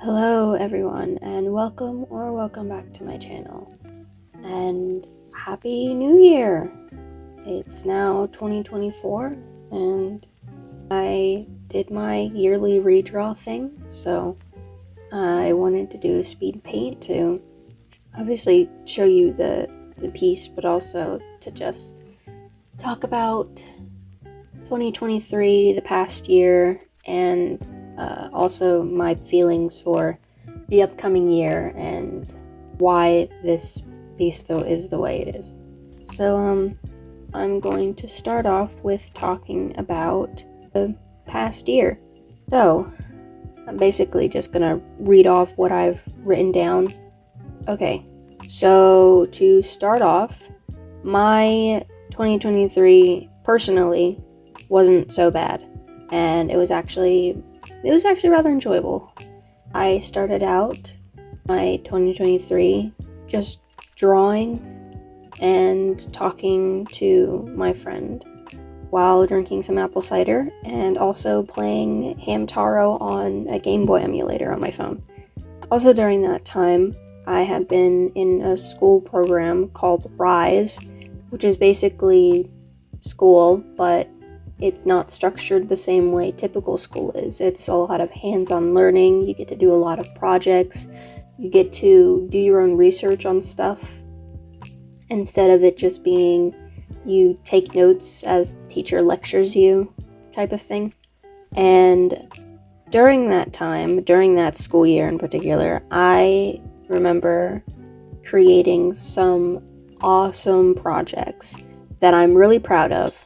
Hello everyone, and welcome back to my channel. And Happy New Year! It's now 2024 and I did my yearly redraw thing, so I wanted to do a speed paint to obviously show you the piece, but also to just talk about 2023, the past year, and also my feelings for the upcoming year and why this piece though is the way it is. So I'm going to start off with talking about the past year. So I'm basically just gonna read off what I've written down. Okay, so to start off, my 2023 personally wasn't so bad, and it was actually rather enjoyable. I started out my 2023 just drawing and talking to my friend while drinking some apple cider and also playing Hamtaro on a Game Boy emulator on my phone. Also during that time, I had been in a school program called Rise, which is basically school, but it's not structured the same way typical school is. It's a lot of hands-on learning. You get to do a lot of projects. You get to do your own research on stuff instead of it just being you take notes as the teacher lectures you type of thing. And during that time, during that school year in particular, I remember creating some awesome projects that I'm really proud of.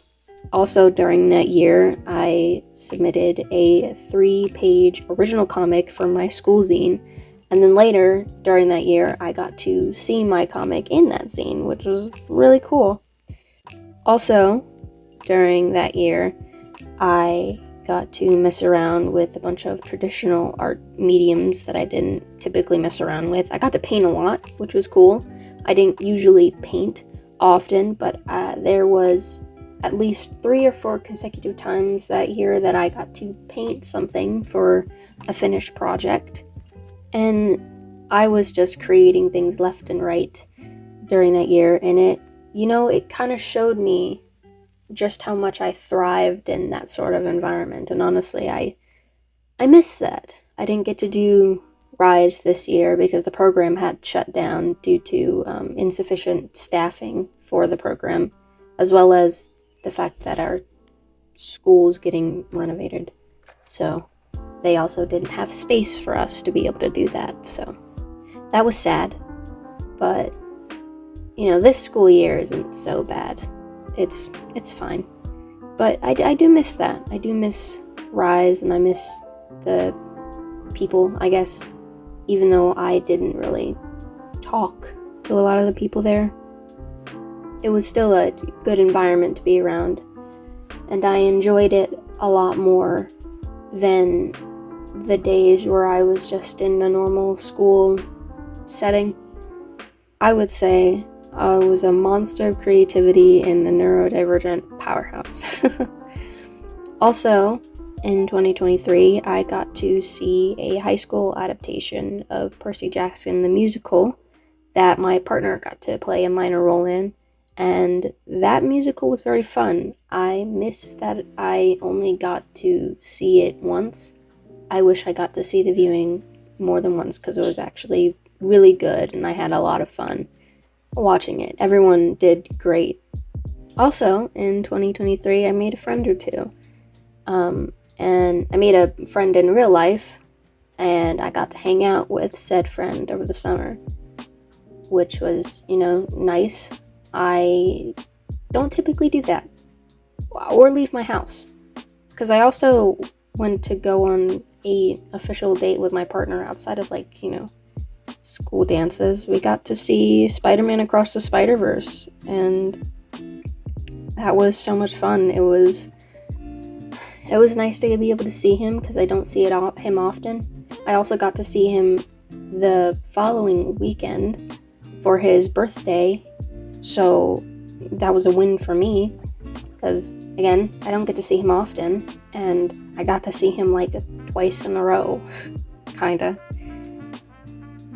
Also, during that year, I submitted a 3-page original comic for my school zine, and then later, during that year, I got to see my comic in that zine, which was really cool. Also, during that year, I got to mess around with a bunch of traditional art mediums that I didn't typically mess around with. I got to paint a lot, which was cool. I didn't usually paint often, but there was at least 3 or 4 consecutive times that year that I got to paint something for a finished project. And I was just creating things left and right during that year, and it kind of showed me just how much I thrived in that sort of environment. And honestly, I miss that. I didn't get to do Rise this year because the program had shut down due to insufficient staffing for the program, as well as the fact that our school's getting renovated. So they also didn't have space for us to be able to do that. So that was sad. But, this school year isn't so bad. It's fine. But I do miss that. I do miss Rise, and I miss the people, I guess, even though I didn't really talk to a lot of the people there. It was still a good environment to be around, and I enjoyed it a lot more than the days where I was just in a normal school setting. I would say I was a monster of creativity and a neurodivergent powerhouse. Also, in 2023, I got to see a high school adaptation of Percy Jackson the musical that my partner got to play a minor role in. And that musical was very fun. I miss that I only got to see it once. I wish I got to see the viewing more than once because it was actually really good and I had a lot of fun watching it. Everyone did great. Also, in 2023, I made a friend or two. And I made a friend in real life, and I got to hang out with said friend over the summer, which was, nice. I don't typically do that or leave my house, because I also went to go on a official date with my partner outside of school dances. We got to see Spider-Man Across the Spider-Verse, and that was so much fun. It was nice to be able to see him because I don't see him often. I also got to see him the following weekend for his birthday. So that was a win for me because, again, I don't get to see him often, and I got to see him twice in a row, kinda.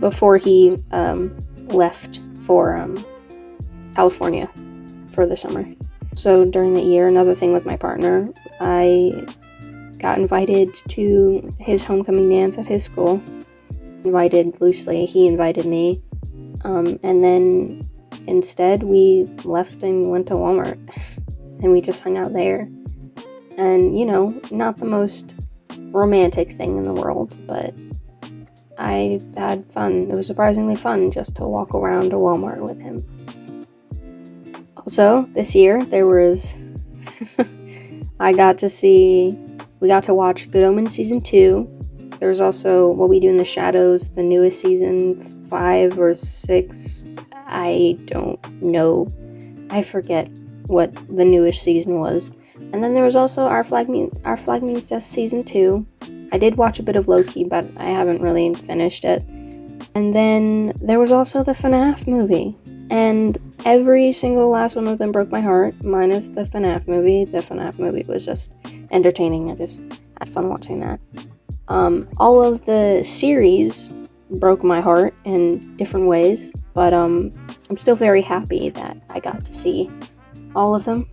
before he left for California for the summer. So during the year, another thing with my partner, I got invited to his homecoming dance at his school. Invited loosely, he invited me. And then instead we left and went to Walmart. And we just hung out there. And, you know, not the most romantic thing in the world, but I had fun. It was surprisingly fun just to walk around a Walmart with him. Also, this year, there was... we got to watch Good Omens Season 2. There was also What We Do in the Shadows, the newest season, 5 or 6. I don't know. I forget what the newest season was. And then there was also Our Flag Means Death Season 2. I did watch a bit of Loki, but I haven't really finished it. And then there was also the FNAF movie. And every single last one of them broke my heart, minus the FNAF movie. The FNAF movie was just entertaining. I just had fun watching that. All of the series broke my heart in different ways, but I'm still very happy that I got to see all of them.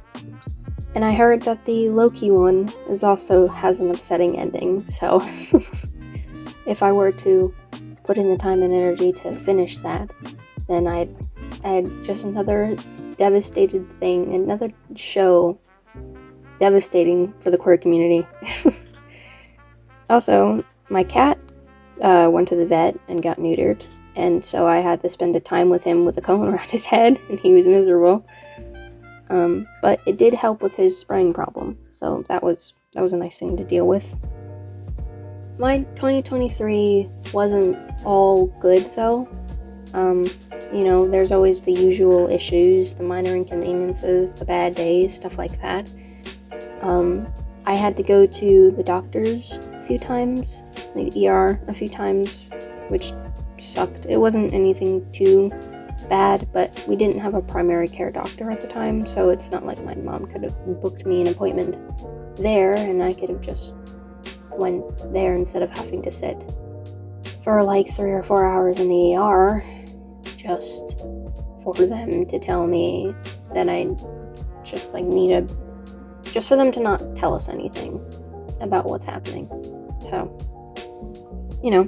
And I heard that the Loki one also has an upsetting ending, so if I were to put in the time and energy to finish that, then I'd add just another devastated thing, another show devastating for the queer community. Also, my cat went to the vet and got neutered, and so I had to spend a time with him with a cone around his head, and he was miserable. But it did help with his spraying problem, so that was a nice thing to deal with. My 2023 wasn't all good, though. You know, there's always the usual issues, the minor inconveniences, the bad days, stuff like that. I had to go to the doctors a few times, like ER a few times, which sucked. It wasn't anything too bad, but we didn't have a primary care doctor at the time, so it's not like my mom could have booked me an appointment there, and I could have just went there instead of having to sit for like 3 or 4 hours in the ER just for them to tell me that I just like just for them to not tell us anything about what's happening. So, you know,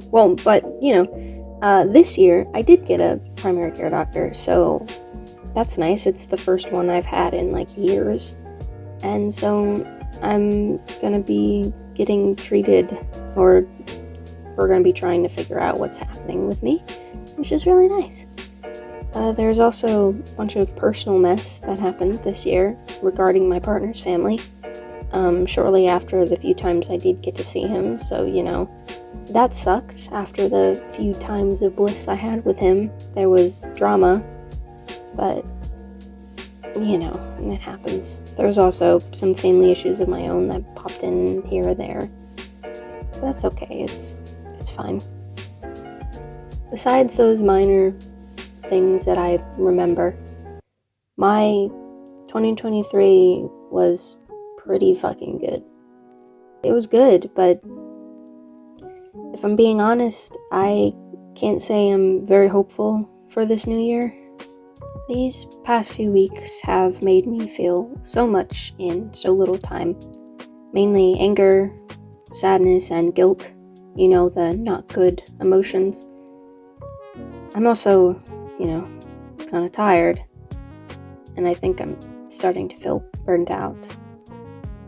this year I did get a primary care doctor, so that's nice. It's the first one I've had in like years, and so I'm gonna be getting treated, or we're gonna be trying to figure out what's happening with me, which is really nice. There's also a bunch of personal mess that happened this year regarding my partner's family, shortly after the few times I did get to see him, so, you know, that sucked. After the few times of bliss I had with him, there was drama, but, you know, it happens. There was also some family issues of my own that popped in here or there. But that's okay, it's fine. Besides those minor things that I remember, my 2023 was pretty fucking good. It was good, but if I'm being honest, I can't say I'm very hopeful for this new year. These past few weeks have made me feel so much in so little time. Mainly anger, sadness, and guilt. You know, the not good emotions. I'm also, you know, kind of tired. And I think I'm starting to feel burned out.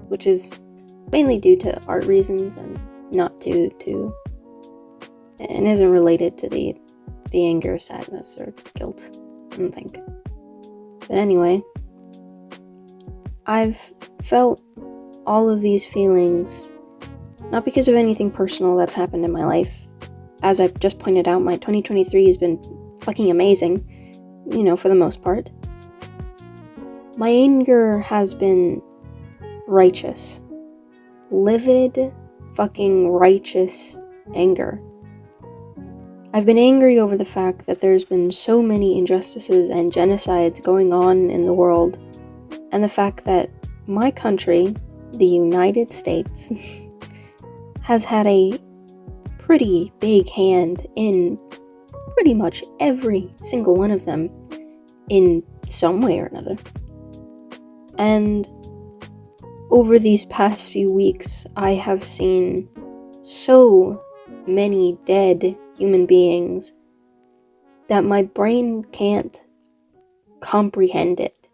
Which is mainly due to art reasons and not due to... and isn't related to the anger, sadness, or guilt, I don't think. But anyway, I've felt all of these feelings, not because of anything personal that's happened in my life. As I've just pointed out, my 2023 has been fucking amazing, you know, for the most part. My anger has been righteous. Livid, fucking righteous anger. I've been angry over the fact that there's been so many injustices and genocides going on in the world, and the fact that my country, the United States, has had a pretty big hand in pretty much every single one of them in some way or another. And over these past few weeks, I have seen so many dead human beings that my brain can't comprehend it.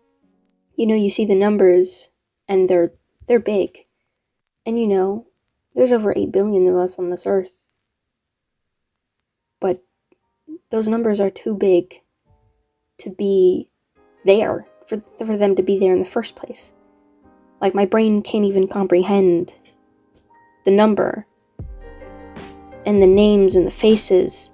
You see the numbers, and they're big. And there's over 8 billion of us on this earth. But those numbers are too big to be there, for them to be there in the first place. Like, my brain can't even comprehend the number and the names and the faces.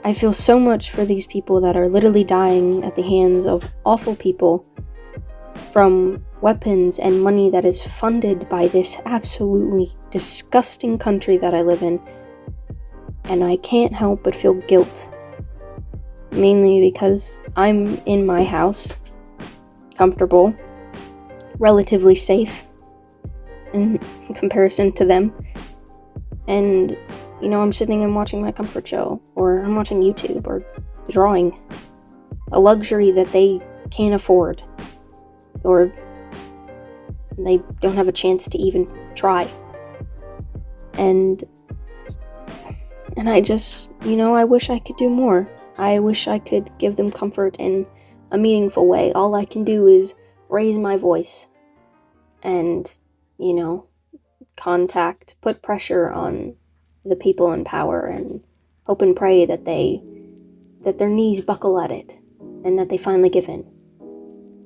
I feel so much for these people that are literally dying at the hands of awful people from weapons and money that is funded by this absolutely disgusting country that I live in. And I can't help but feel guilt. Mainly because I'm in my house, comfortable, relatively safe in comparison to them. And, I'm sitting and watching my comfort show, or I'm watching YouTube, or drawing. A luxury that they can't afford, or they don't have a chance to even try. And I just, I wish I could do more. I wish I could give them comfort in a meaningful way. All I can do is raise my voice and, put pressure on the people in power, and hope and pray that their knees buckle at it and that they finally give in.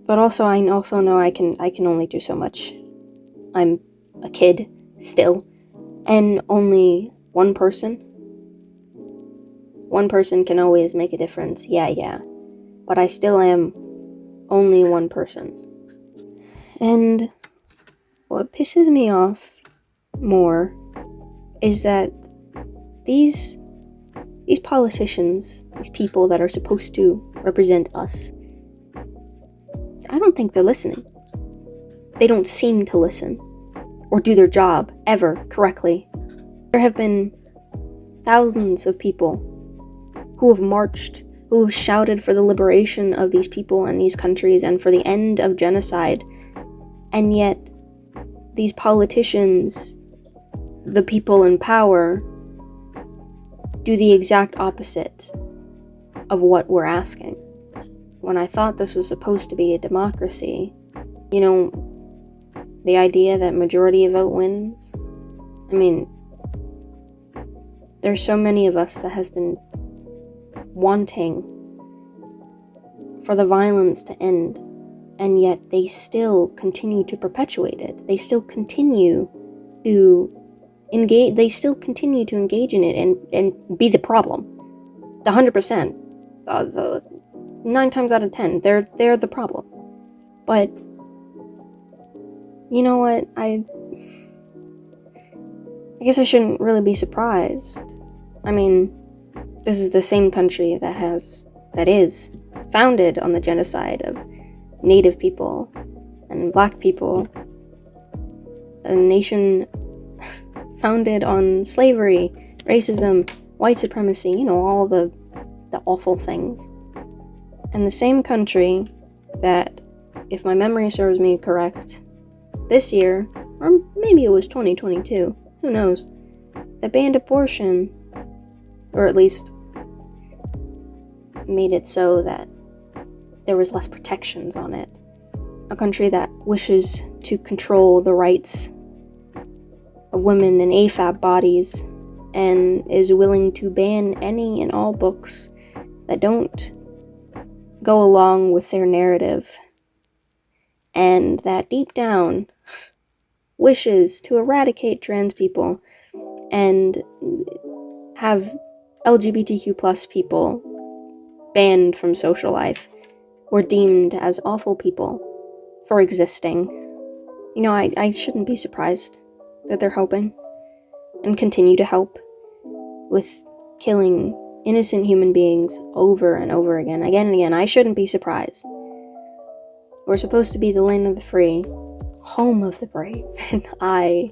But I also know I can only do so much. I'm a kid still, and only one person can always make a difference. Yeah. But I still am only one person. And what pisses me off more is that these politicians, these people that are supposed to represent us, I don't think they're listening. They don't seem to listen or do their job ever correctly. There have been thousands of people who have marched, who have shouted for the liberation of these people and these countries and for the end of genocide. And yet, these politicians, the people in power, do the exact opposite of what we're asking. When I thought this was supposed to be a democracy, the idea that majority vote wins, there's so many of us that has been wanting for the violence to end, and yet they still continue to perpetuate it. They still continue to engage. They still continue to engage in it and be the problem. 100%. 9 times out of 10, they're the problem. But you know what? I guess I shouldn't really be surprised. This is the same country that is founded on the genocide of Native people and Black people. A nation founded on slavery, racism, white supremacy, all the awful things. And the same country that, if my memory serves me correct, this year, or maybe it was 2022, who knows, that banned abortion, or at least made it so that there was less protections on it. A country that wishes to control the rights of women in AFAB bodies and is willing to ban any and all books that don't go along with their narrative, and that deep down wishes to eradicate trans people and have LGBTQ plus people banned from social life or deemed as awful people for existing. I shouldn't be surprised that they're helping and continue to help with killing innocent human beings over and over again. Again and again. I shouldn't be surprised. We're supposed to be the land of the free, home of the brave, and I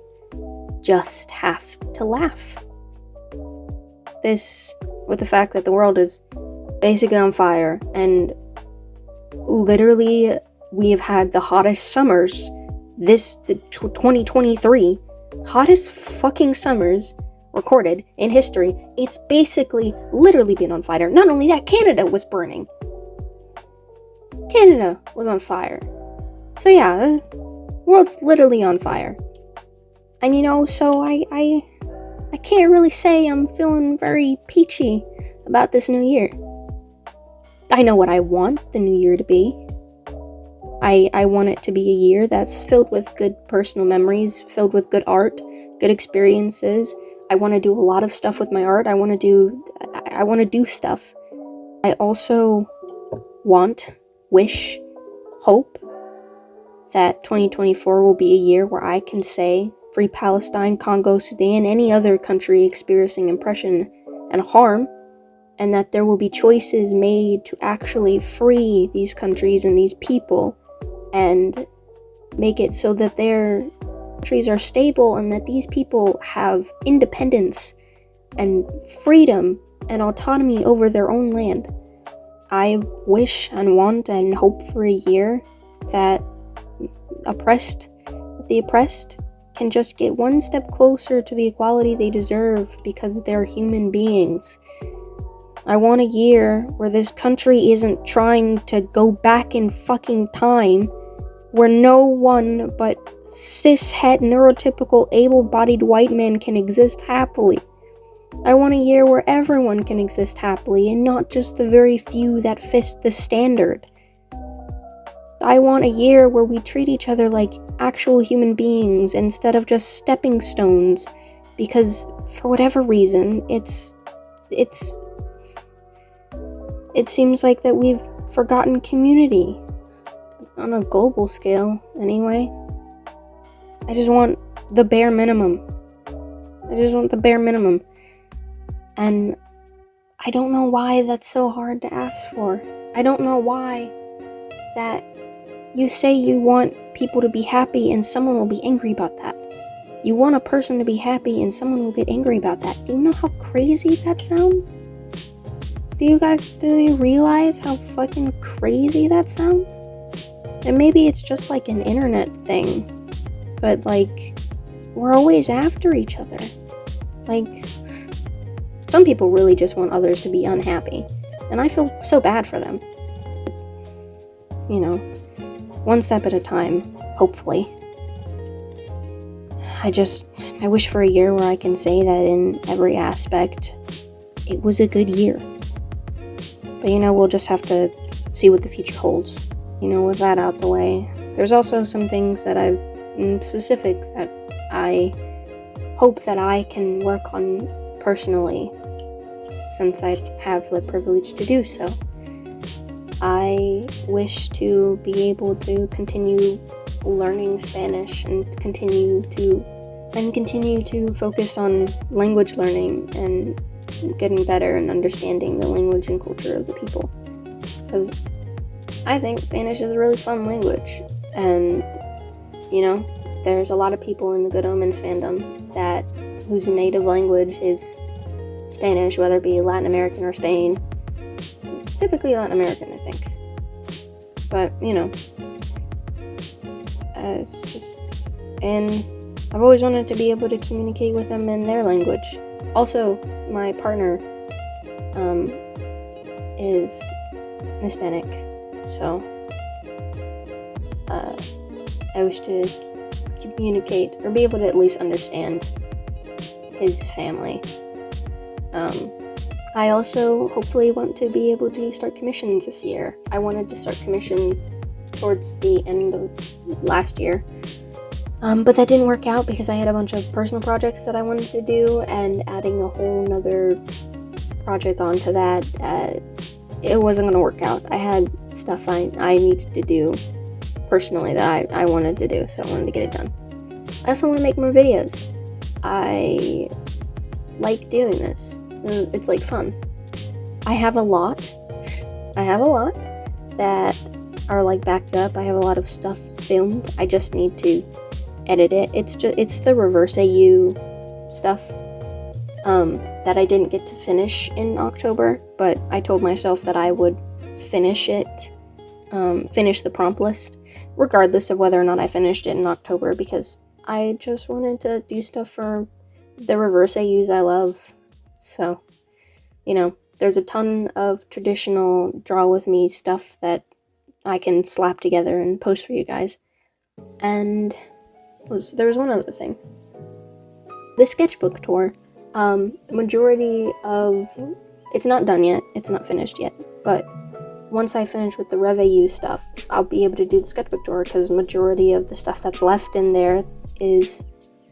just have to laugh. This with the fact that the world is basically on fire, and literally we have had the hottest summers, the 2023 hottest fucking summers recorded in history. It's basically literally been on fire. Not only that, Canada was burning. Canada was on fire. So yeah, the world's literally on fire. And so I can't really say I'm feeling very peachy about this new year. I know what I want the new year to be. I want it to be a year that's filled with good personal memories, filled with good art, good experiences. I want to do a lot of stuff with my art. I want to do stuff. I also wish, hope that 2024 will be a year where I can say free Palestine, Congo, Sudan, any other country experiencing oppression and harm, and that there will be choices made to actually free these countries and these people and make it so that their countries are stable and that these people have independence and freedom and autonomy over their own land. I wish and want and hope for a year that the oppressed can just get one step closer to the equality they deserve because they're human beings. I want a year where this country isn't trying to go back in fucking time, where no one but cis-het, neurotypical, able-bodied white men can exist happily. I want a year where everyone can exist happily, and not just the very few that fit the standard. I want a year where we treat each other like actual human beings instead of just stepping stones, because for whatever reason, it seems like that we've forgotten community. On a global scale, anyway. I just want the bare minimum. And I don't know why that's so hard to ask for. I don't know why that you say you want people to be happy and someone will be angry about that. You want a person to be happy and someone will get angry about that. Do you know how crazy that sounds? Do you realize how fucking crazy that sounds? And maybe it's just like an internet thing, but like, we're always after each other. Like, some people really just want others to be unhappy, and I feel so bad for them. One step at a time, hopefully. I wish for a year where I can say that in every aspect, it was a good year. But we'll just have to see what the future holds. With that out the way, there's also some things that specific that I hope that I can work on personally, since I have the privilege to do so. I wish to be able to continue learning Spanish and continue to focus on language learning and getting better and understanding the language and culture of the people. Because I think Spanish is a really fun language, and there's a lot of people in the Good Omens fandom whose native language is Spanish, whether it be Latin American or Spain. Typically Latin American, I think. But it's just, and I've always wanted to be able to communicate with them in their language. Also, my partner is Hispanic. So, I wish to communicate, or be able to at least understand his family. I also hopefully want to be able to start commissions this year. I wanted to start commissions towards the end of last year. But that didn't work out because I had a bunch of personal projects that I wanted to do, and adding a whole nother project onto that, it wasn't going to work out. I had stuff I needed to do personally that I wanted to do, so I wanted to get it done. I also want to make more videos. I like doing this. It's like fun. I have a lot that are like backed up. I have a lot of stuff filmed. I just need to edit it. It's the reverse AU stuff. that I didn't get to finish in October, but I told myself that I would finish it, finish the prompt list, regardless of whether or not I finished it in October, because I just wanted to do stuff for the reverse AUs I love. So, there's a ton of traditional Draw With Me stuff that I can slap together and post for you guys. And there was one other thing. The sketchbook tour. Majority of... It's not done yet. It's not finished yet. But once I finish with the Rev AU stuff, I'll be able to do the sketchbook tour, because majority of the stuff that's left in there is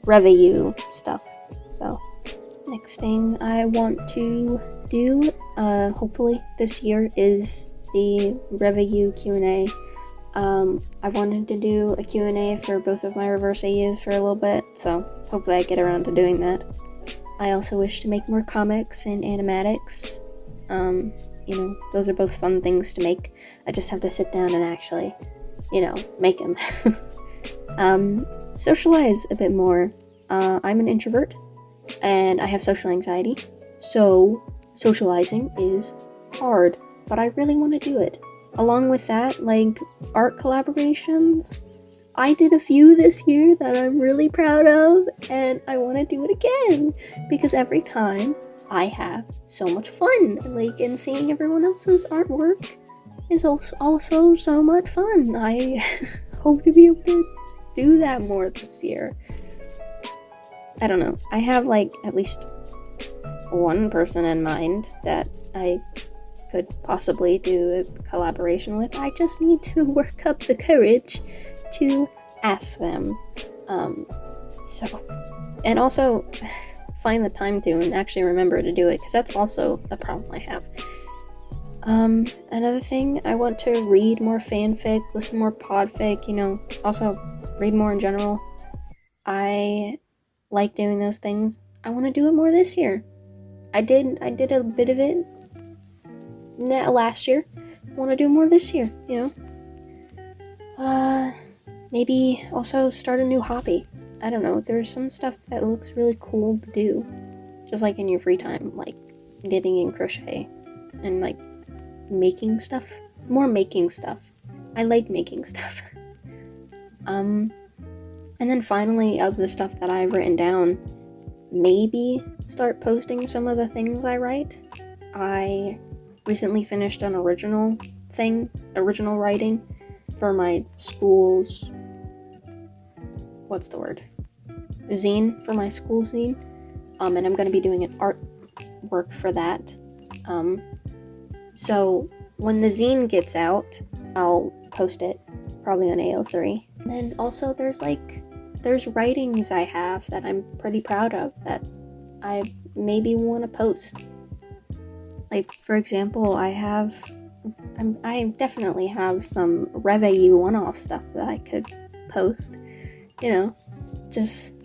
Rev AU stuff. So, next thing I want to do, hopefully this year, is the Rev AU Q&A. I wanted to do a Q&A for both of my reverse AUs for a little bit, so hopefully I get around to doing that. I also wish to make more comics and animatics. Those are both fun things to make. I just have to sit down and actually, make them. Socialize a bit more. I'm an introvert, and I have social anxiety, so socializing is hard, but I really want to do it. Along with that, like, art collaborations, I did a few this year that I'm really proud of, and I want to do it again, because every time I have so much fun, and seeing everyone else's artwork is also so much fun. I hope to be able to do that more this year. I don't know, I have, at least one person in mind that I could possibly do a collaboration with. I just need to work up the courage to ask them. And also find the time to and actually remember to do it, because that's also the problem I have. Another thing, I want to read more fanfic, listen more podfic, also read more in general. I like doing those things. I want to do it more this year. I did a bit of it last year. I want to do more this year, Maybe also start a new hobby. I don't know, there's some stuff that looks really cool to do, just in your free time, like knitting and crochet, and making stuff. More making stuff. I like making stuff. And then finally, of the stuff that I've written down, maybe start posting some of the things I write. I recently finished an original writing for my school's, zine, for my school zine, and I'm going to be doing an artwork for that. So when the zine gets out, I'll post it, probably on AO3. And then also there's writings I have that I'm pretty proud of that I maybe want to post. For example, I definitely have some Rev AU one-off stuff that I could post. Just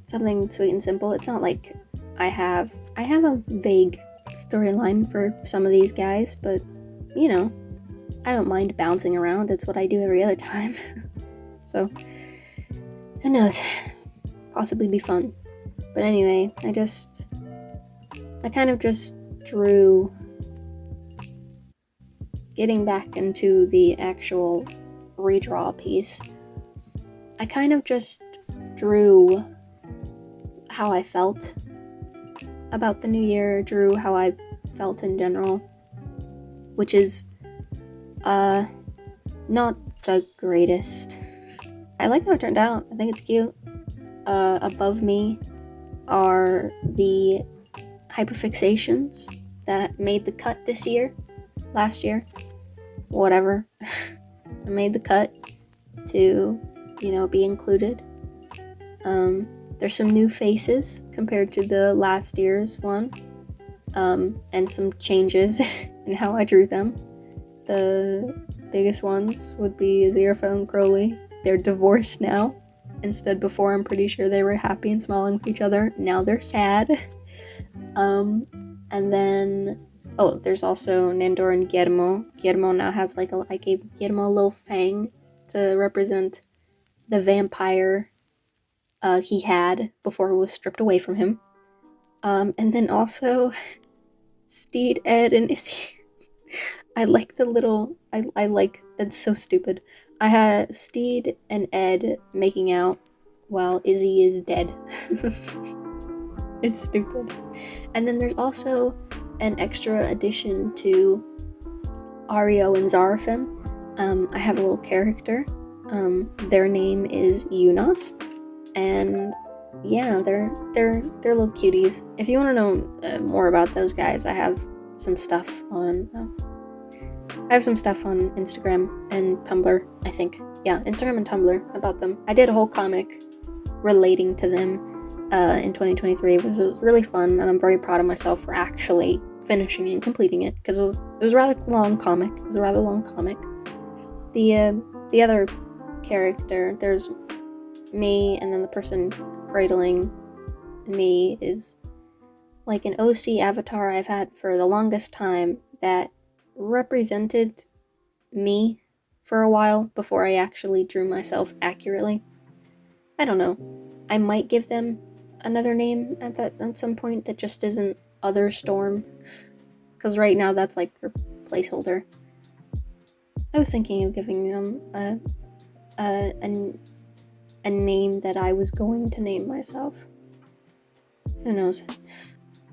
something sweet and simple. It's not like I have a vague storyline for some of these guys, but I don't mind bouncing around. It's what I do every other time. So who knows? Possibly be fun. But anyway, I kind of just drew, getting back into the actual redraw piece, I kind of just drew how I felt about the new year, drew how I felt in general, which is not the greatest. I like how it turned out. I think it's cute. Above me are the hyperfixations that made the cut last year, whatever. I made the cut to, be included. There's some new faces compared to the last year's one, and some changes in how I drew them. The biggest ones would be Zerfa and Crowley. They're divorced now. Instead, before, I'm pretty sure they were happy and smiling with each other. Now they're sad. And then, there's also Nandor and Guillermo. Guillermo now has I gave Guillermo a little fang to represent the vampire he had before it was stripped away from him. And then also Steed, Ed, and Izzy. I like the little. I like that's so stupid. I had Steed and Ed making out while Izzy is dead. It's stupid. And then there's also an extra addition to Ario and Zarafim. I have a little character. Their name is Yunas, and yeah, they're little cuties. If you want to know more about those guys, I have some stuff on. I have some stuff on Instagram and Tumblr. I think, yeah, Instagram and Tumblr about them. I did a whole comic relating to them in 2023, which was really fun, and I'm very proud of myself for actually finishing and completing it because it was a rather long comic. It was a rather long comic. The other character, there's me, and then the person cradling me is like an OC avatar I've had for the longest time that represented me for a while before I actually drew myself accurately. I don't know. I might give them another name at some point that just isn't Other Storm, because right now that's like their placeholder. I was thinking of giving them a name that I was going to name myself. Who knows?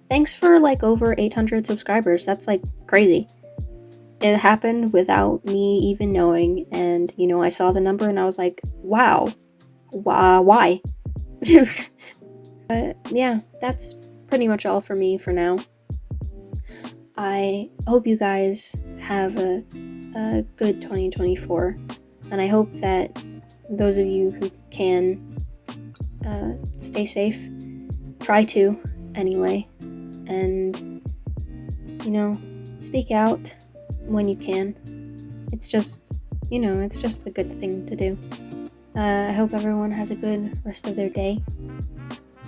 Thanks for like over 800 subscribers. That's like crazy. It happened without me even knowing, and you know, I saw the number and I was like, wow, why? But yeah, that's pretty much all for me for now. I hope you guys have a good 2024, and I hope that those of you who can stay safe, try to anyway, and you know, speak out when you can. It's just, you know, it's just a good thing to do. I hope everyone has a good rest of their day,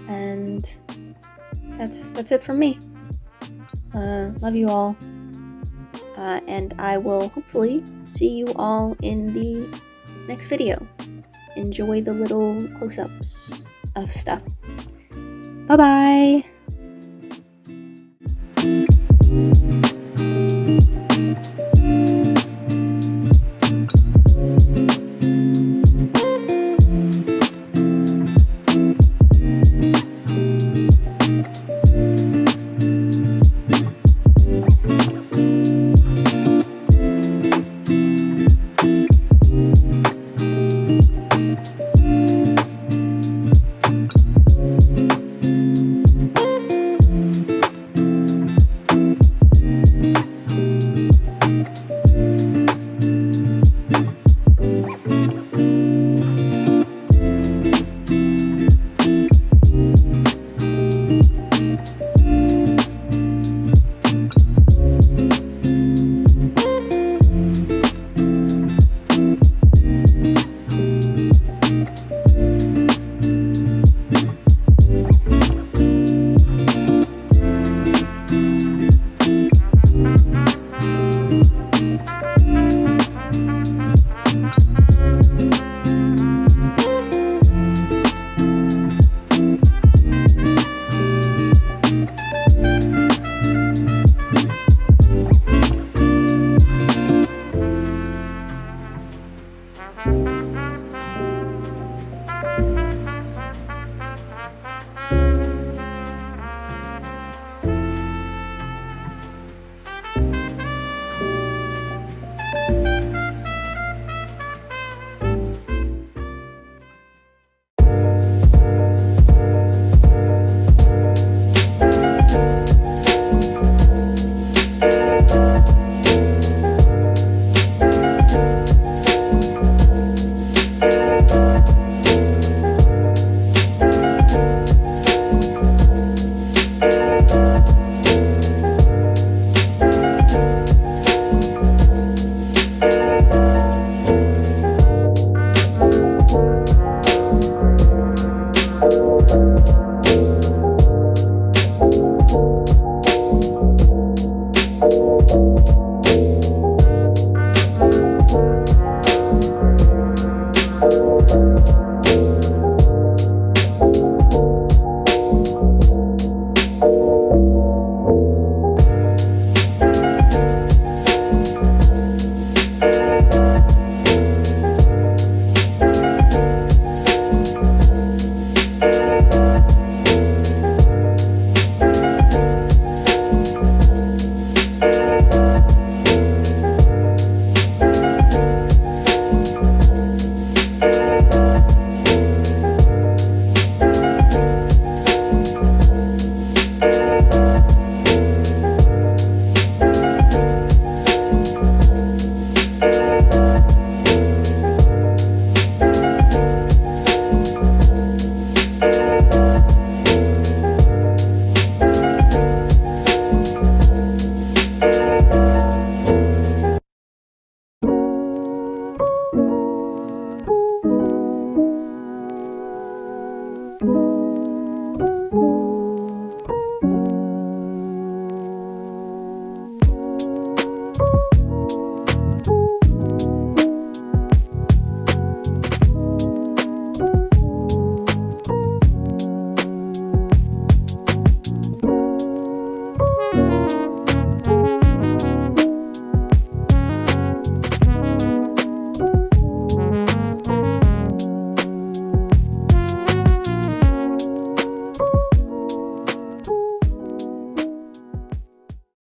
and that's it from me. Love you all, and I will hopefully see you all in the next video. Enjoy the little close-ups of stuff. Bye-bye!